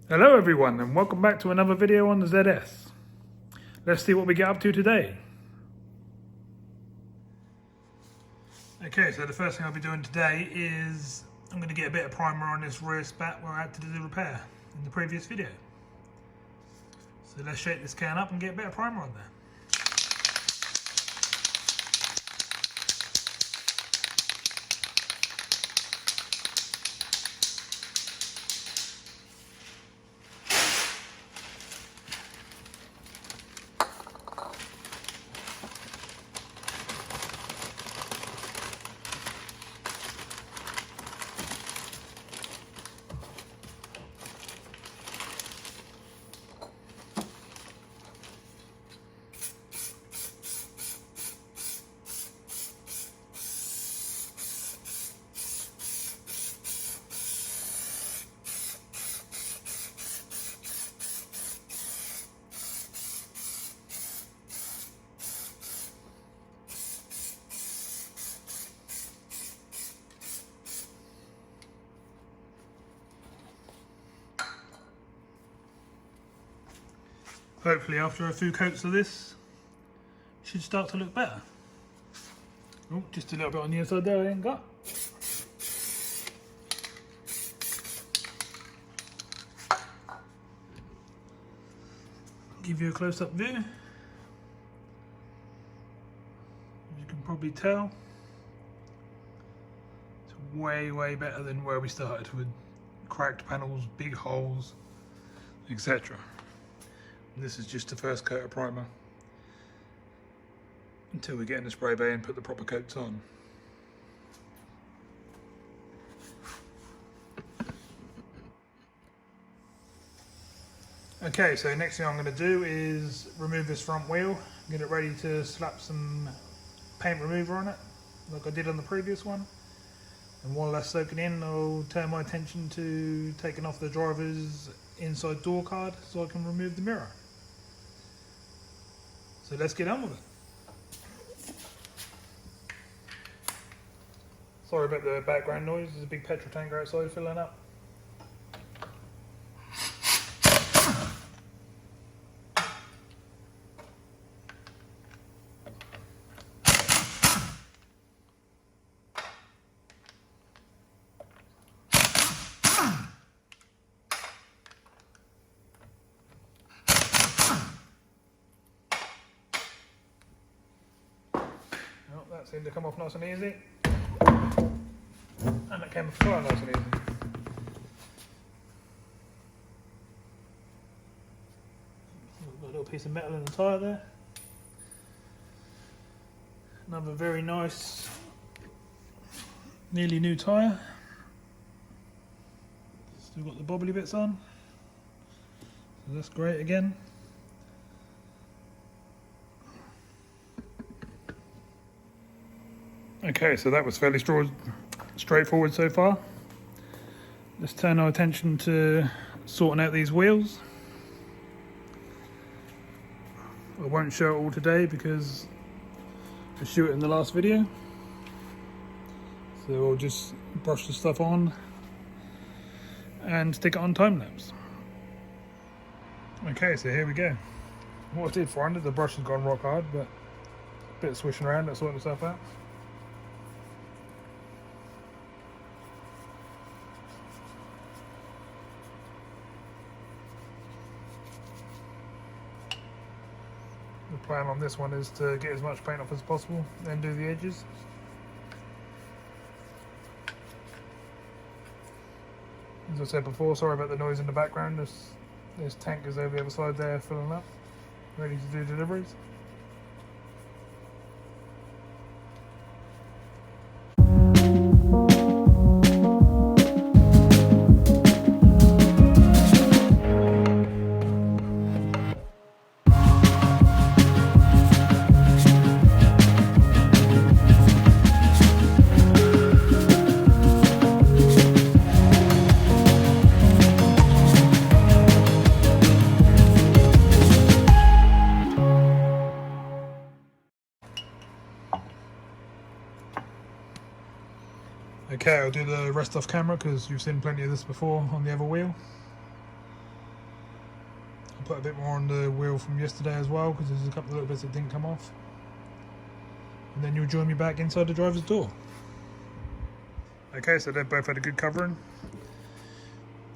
Hello everyone and welcome back to another video on the ZS. Let's see what we get up to today. Okay, so the first thing I'll be doing today is I'm going to get a bit of primer on this rear spat where I had to do the repair in the previous video. So let's shake this can up and get a bit of primer on there. Hopefully after a few coats of this, it should start to look better. Oh, just a little bit on the inside there I ain't got. Give you a close-up view. As you can probably tell, it's way better than where we started with cracked panels, big holes, etc. This is just the first coat of primer until we get in the spray bay and put the proper coats on. Okay, so next thing I'm going to do is remove this front wheel, get it ready to slap some paint remover on it like I did on the previous one. And while that's soaking in, I'll turn my attention to taking off the driver's inside door card so I can remove the mirror. So let's get on with it. Sorry about the background noise, there's a big petrol tanker outside filling up. That seemed to come off nice and easy, and it came off nice and easy. Got a little piece of metal in the tyre there. Another very nice, nearly new tyre. Still got the bobbly bits on, so that's great again. Okay, so that was fairly straightforward so far. Let's turn our attention to sorting out these wheels. I won't show it all today because I shot it in the last video. So I'll just brush the stuff on and stick it on time lapse. Okay, so here we go. What I did find is the brush has gone rock hard, but a bit of swishing around, that's sorting stuff out. The plan on this one is to get as much paint off as possible, then do the edges. As I said before, sorry about the noise in the background, there's tankers over the other side there filling up, ready to do deliveries. Okay, I'll do the rest off camera because you've seen plenty of this before on the other wheel. put a bit more on the wheel from yesterday as well, because there's a couple of little bits that didn't come off. And then you'll join me back inside the driver's door. Okay, so they've both had a good covering.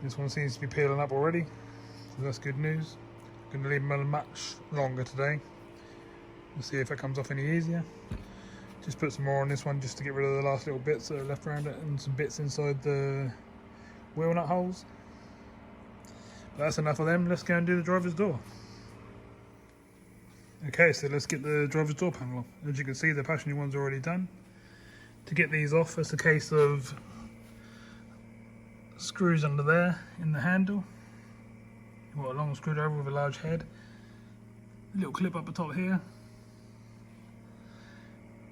This one seems to be peeling up already, so that's good news. I'm going to leave them a much longer today. We'll see if it comes off any easier. Just put some more on this one just to get rid of the last little bits that are left around it, and some bits inside the wheel nut holes. But that's enough of them. Let's go and do the driver's door. Okay, so let's get the driver's door panel off. As you can see, the passenger one's already done. To get these off, it's a case of screws under there in the handle. You've got a long screwdriver with a large head. A little clip up the top here.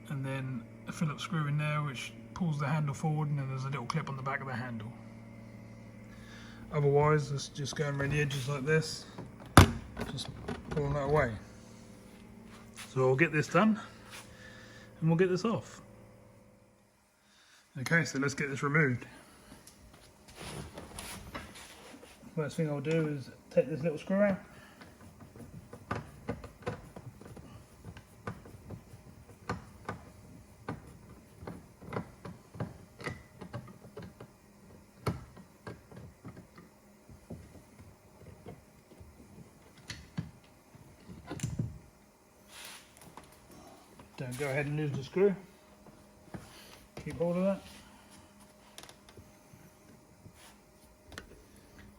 And then a Phillips screw in there which pulls the handle forward, and then there's a little clip on the back of the handle. Otherwise, it's just going around the edges like this, just pulling that away. So I'll get this done and we'll get this off. Okay, so let's get this removed. First thing I'll do is take this little screw out. Don't go ahead and lose the screw. Keep hold of that.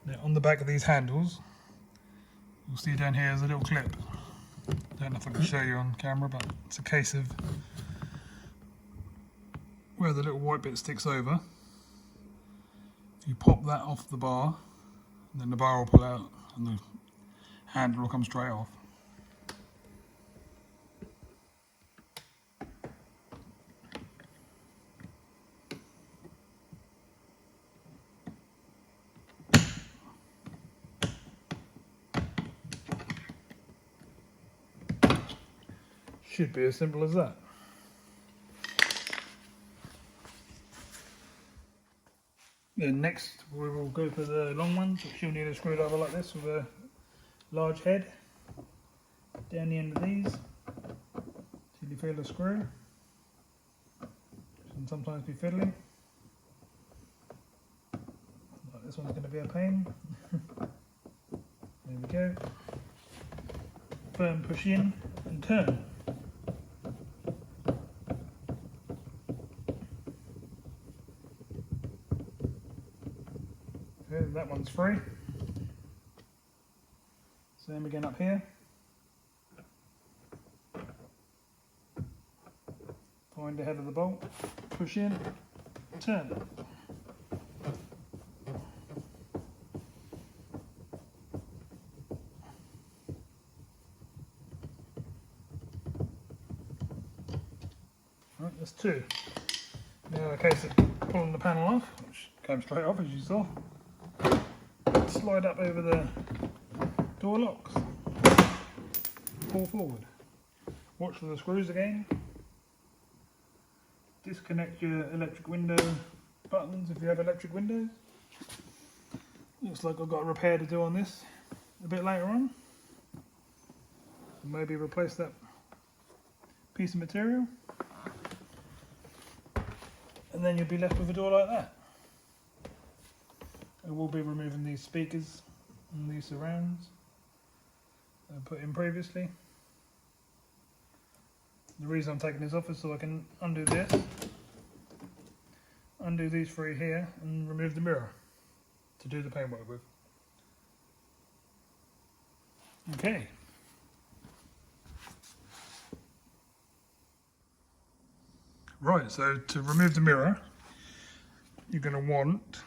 Now on the back of these handles, you'll see down here is a little clip. Don't know if I can show you on camera, but it's a case of where the little white bit sticks over. You pop that off the bar, and then the bar will pull out and the handle will come straight off. Should be as simple as that. Then next we will go for the long ones, which you'll need a screwdriver like this with a large head down the end of these till you feel the screw. Can sometimes be fiddly. Like this one's going to be a pain. There we go. Firm, push in and turn. Okay, that one's free. Same again up here. Find the head of the bolt, push in, turn. Right, that's two. Now in case of pulling the panel off, which came straight off as you saw, slide up over the door locks, pull forward. Watch for the screws again. Disconnect your electric window buttons if you have electric windows. Looks like I've got a repair to do on this a bit later on. Maybe replace that piece of material. And then you'll be left with a door like that. I will be removing these speakers and these surrounds that I put in previously. The reason I'm taking this off is so I can undo this, undo these three here, and remove the mirror to do the paintwork with. Okay. Right, so to remove the mirror, you're going to want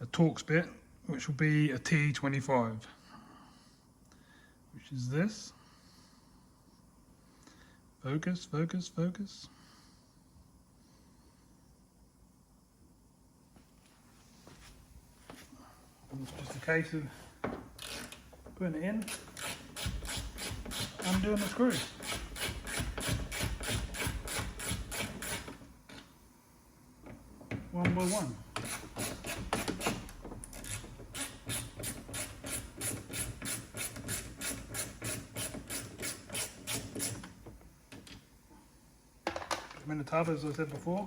a Torx bit, which will be a T25, which is this. Focus, focus, focus. And it's just a case of putting it in, undoing the screws. One by one. in the tub, as I said before.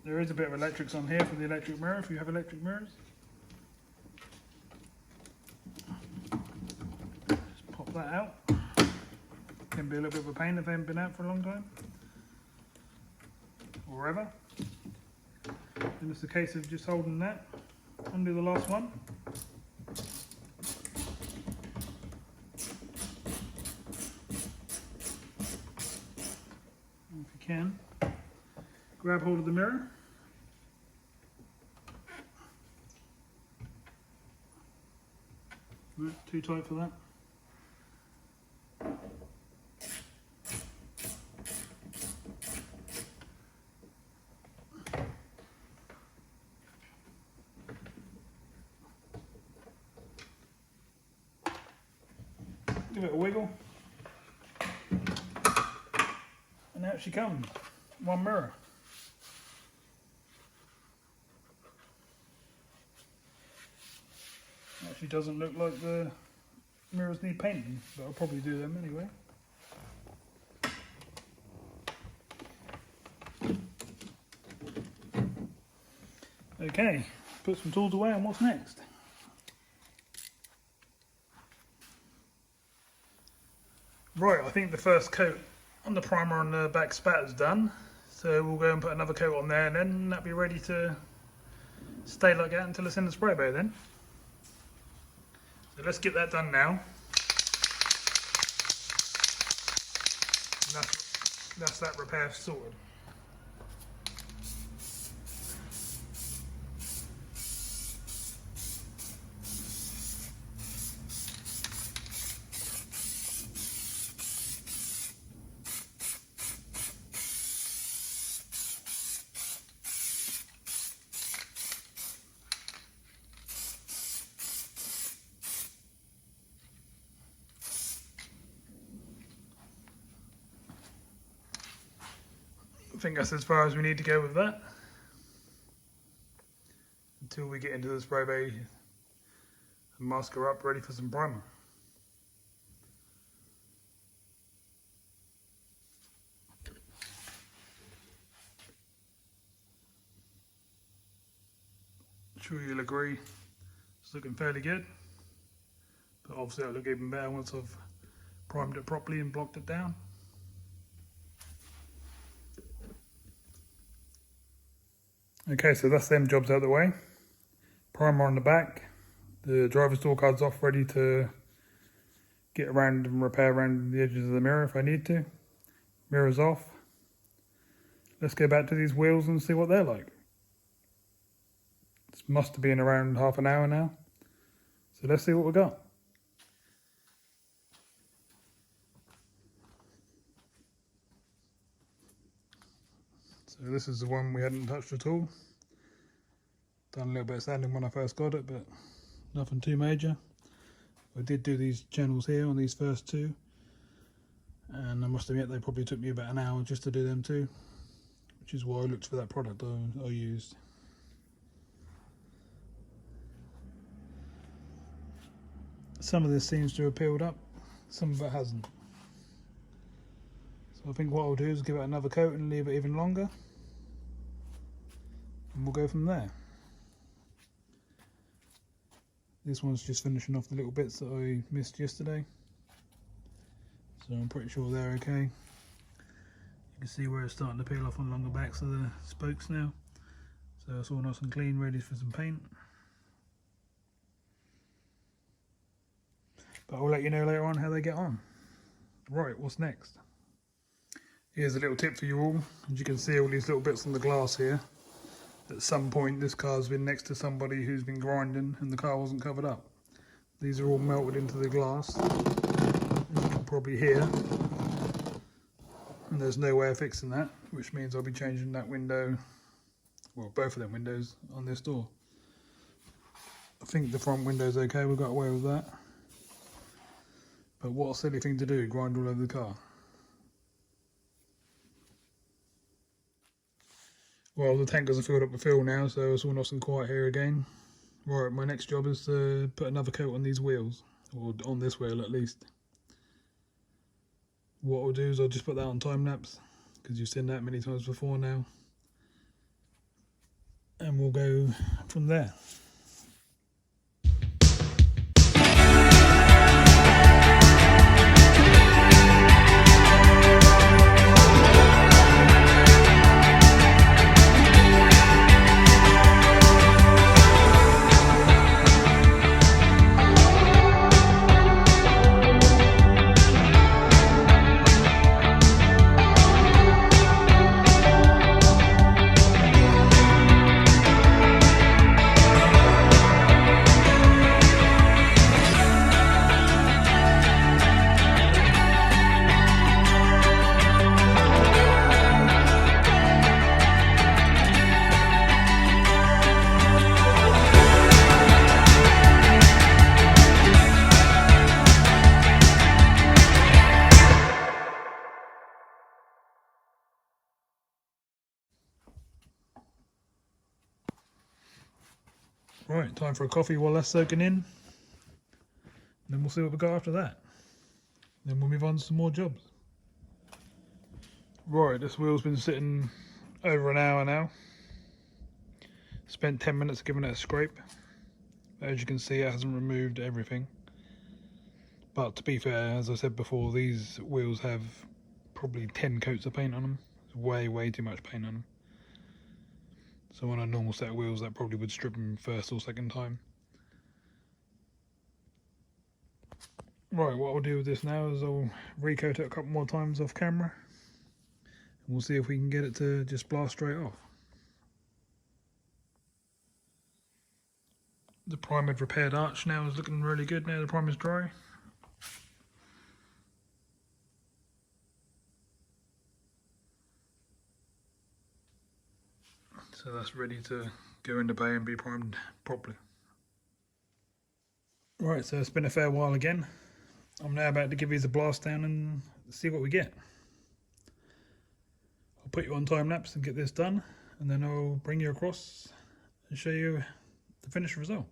There is a bit of electrics on here for the electric mirror, if you have electric mirrors. Just pop that out. Can be a little bit of a pain if they haven't been out for a long time. Or ever. And it's a case of just holding that. Undo the last one. If you can, grab hold of the mirror. Right, too tight for that. Give it a wiggle. And out she comes. One mirror. Actually doesn't look like the mirrors need painting, but I'll probably do them anyway. Okay, put some tools away, and what's next? Right, I think the first coat on the primer on the back spat is done. So we'll go and put another coat on there, and then that'll be ready to stay like that until it's in the spray bay then. So let's get that done now. And that's that repair sorted. I think that's as far as we need to go with that until we get into the spray bay and mask her up ready for some primer. I'm sure you'll agree it's looking fairly good, but obviously it'll look even better once I've primed it properly and blocked it down. Okay, so that's them jobs out of the way. Primer on the back, the driver's door card's off, ready to get around and repair around the edges of the mirror if I need to. Mirror's off. Let's go back to these wheels and see what they're like. This must have been around half an hour now. So let's see what we got. So this is the one we hadn't touched at all. Done a little bit of sanding when I first got it, but nothing too major. I did do these channels here on these first two, and I must admit they probably took me about an hour just to do them too, which is why I looked for that product I used. Some of this seems to have peeled up, some of it hasn't. So I think what I'll do is give it another coat and leave it even longer, and we'll go from there. This one's just finishing off the little bits that I missed yesterday, so I'm pretty sure they're okay. You can see where it's starting to peel off on longer backs of the spokes now, so it's all nice and clean, ready for some paint. But I'll let you know later on how they get on. Right, what's next? Here's a little tip for you all. As you can see all these little bits on the glass here. At some point this car's been next to somebody who's been grinding and the car wasn't covered up. These are all melted into the glass, as you can probably hear. And there's no way of fixing that, which means I'll be changing that window, well, both of them windows on this door. I think the front window's okay, we got away with that. But what a silly thing to do, grind all over the car. Well, the tankers are filled up with fuel now, so it's all nice and quiet here again. Right, my next job is to put another coat on these wheels, or on this wheel at least. What I'll do is I'll just put that on time lapse, because you've seen that many times before now. And we'll go from there. Right, time for a coffee while that's soaking in. Then we'll see what we got after that. Then we'll move on to some more jobs. Right, this wheel's been sitting over an hour now. Spent 10 minutes giving it a scrape. As you can see, it hasn't removed everything. But to be fair, as I said before, these wheels have probably 10 coats of paint on them. It's way too much paint on them. So on a normal set of wheels, that probably would strip them first or second time. Right, what I'll do with this now is I'll recoat it a couple more times off camera. And we'll see if we can get it to just blast straight off. The primed repaired arch now is looking really good now the primer's dry. So that's ready to go into bay and be primed properly. Right, so it's been a fair while again. I'm now about to give these a blast down and see what we get. I'll put you on time lapse and get this done, and then I'll bring you across and show you the finished result.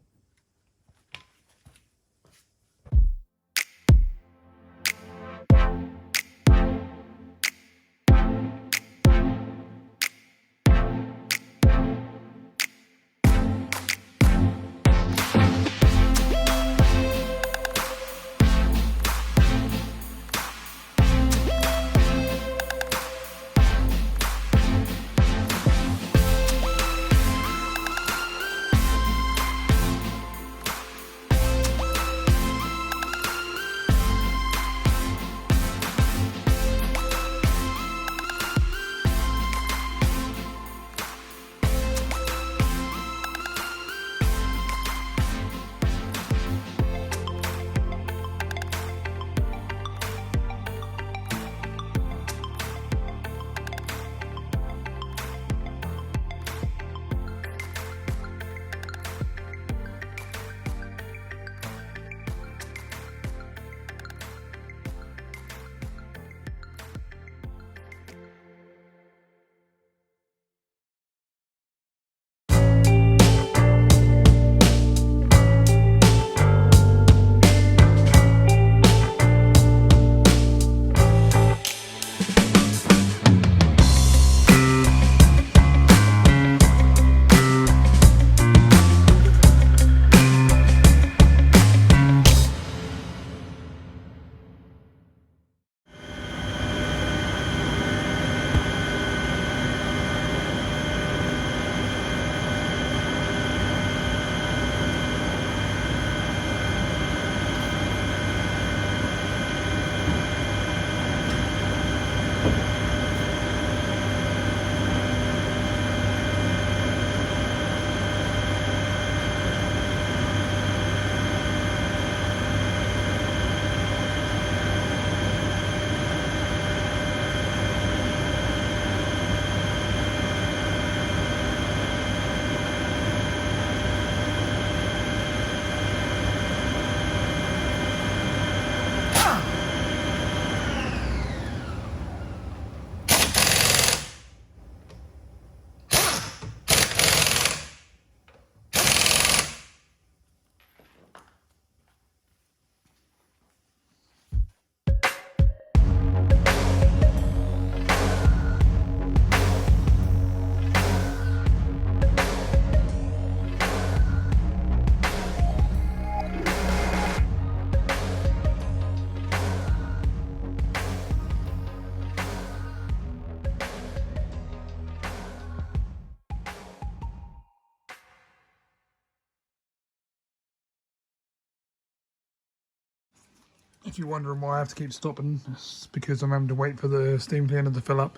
If you're wondering why I have to keep stopping, it's because I'm having to wait for the steam cleaner to fill up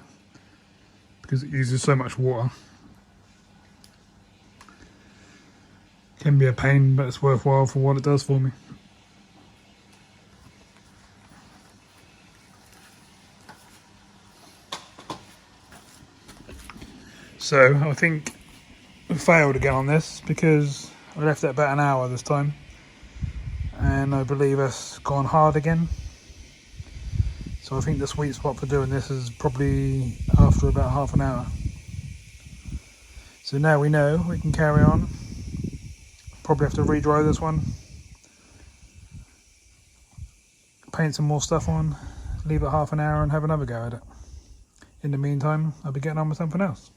because it uses so much water. Can be a pain, but it's worthwhile for what it does for me. So I think I failed again on this because I left it about an hour this time, and I believe it's gone hard again. So I think the sweet spot for doing this is probably after about half an hour. So now we know we can carry on. Probably have to re-dry this one, paint some more stuff on, leave it half an hour and have another go at it. In the meantime, I'll be getting on with something else.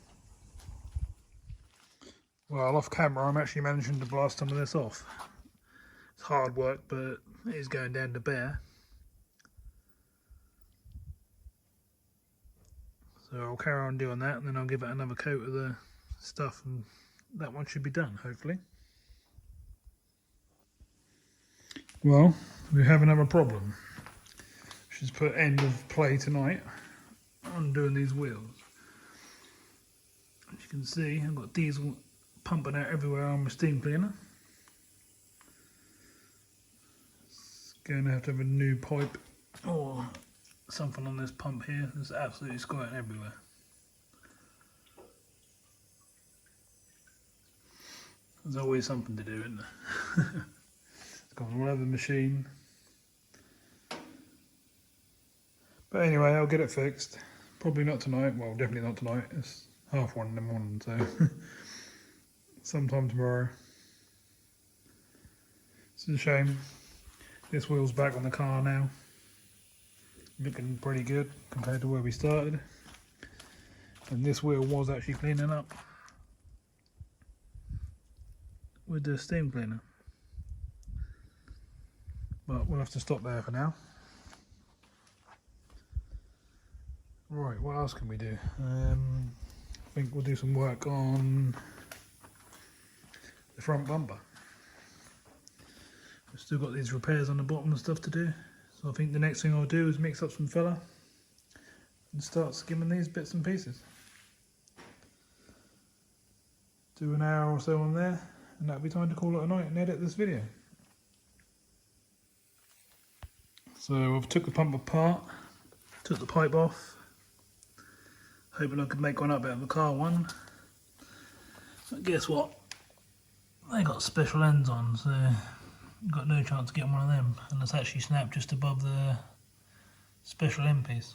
Well, off camera I'm actually managing to blast some of this off. It's hard work, but it is going down to bare. So I'll carry on doing that, and then I'll give it another coat of the stuff, and that one should be done, hopefully. Well, we have another problem. She's put end of play tonight on doing these wheels. As you can see, I've got diesel pumping out everywhere on my steam cleaner. It's going to have a new pipe or something on this pump here. It's absolutely squirting everywhere. There's always something to do, isn't there? Gone all over the machine. But anyway, I'll get it fixed. Probably not tonight. Well, definitely not tonight. It's 1:30 in the morning, so sometime tomorrow. It's a shame. This wheel's back on the car now. Looking pretty good compared to where we started. And this wheel was actually cleaning up with the steam cleaner. But we'll have to stop there for now. Right, what else can we do? I think we'll do some work on the front bumper. We've still got these repairs on the bottom and stuff to do. So I think the next thing I'll do is mix up some filler and start skimming these bits and pieces. Do an hour or so on there, and that'll be time to call it a night and edit this video. So I've took the pump apart, took the pipe off, hoping I could make one up out of the car one. But guess what? They got special ends on, so I've got no chance of getting one of them. And it's actually snapped just above the special end piece,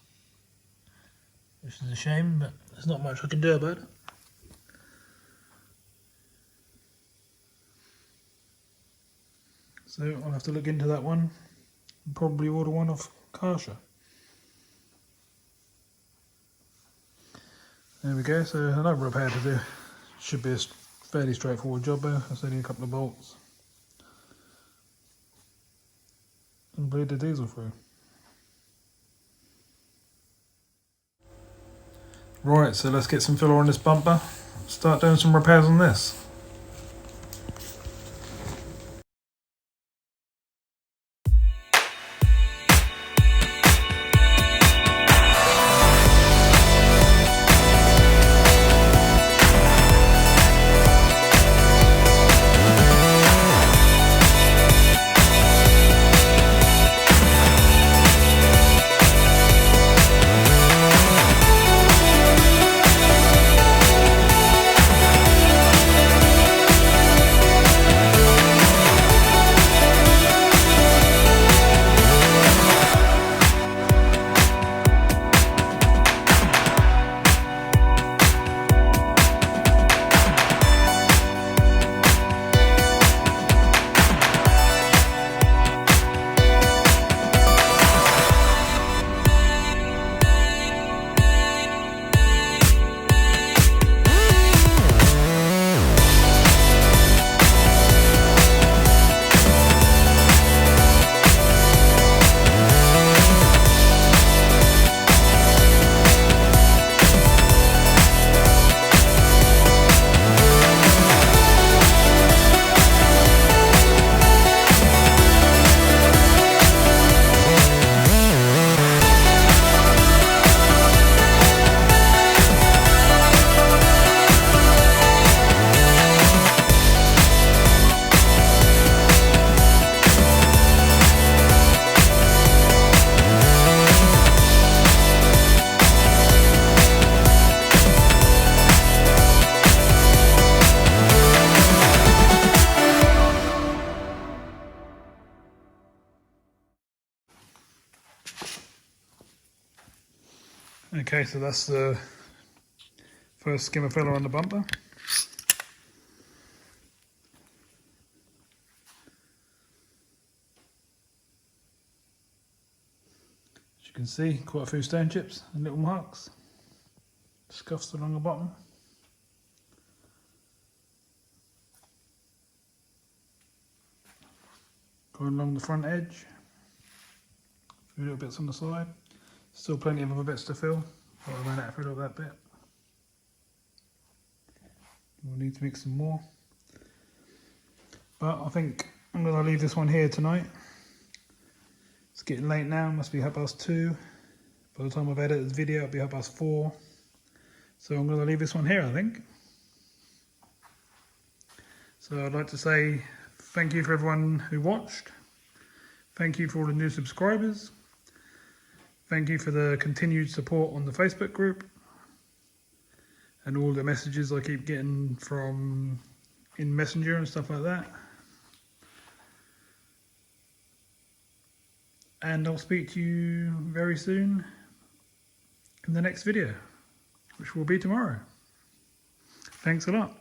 which is a shame, but there's not much I can do about it. So I'll have to look into that one. Probably order one off Karsha. There we go, so another repair to do. Should be a fairly straightforward job though. It's only a couple of bolts. And bleed the diesel through. Right, so let's get some filler on this bumper. Start doing some repairs on this. Okay, so that's the first skimmer filler on the bumper. As you can see, quite a few stone chips and little marks, scuffs along the bottom. Going along the front edge, a few little bits on the side. Still plenty of other bits to fill, but I ran out of fill of that bit. We'll need to mix some more. But I think I'm going to leave this one here tonight. It's getting late now, must be 2:30. By the time I've edited this video, it'll be 4:30. So I'm going to leave this one here, I think. So I'd like to say thank you for everyone who watched. Thank you for all the new subscribers. Thank you for the continued support on the Facebook group and all the messages I keep getting from in Messenger and stuff like that. And I'll speak to you very soon in the next video, which will be tomorrow. Thanks a lot.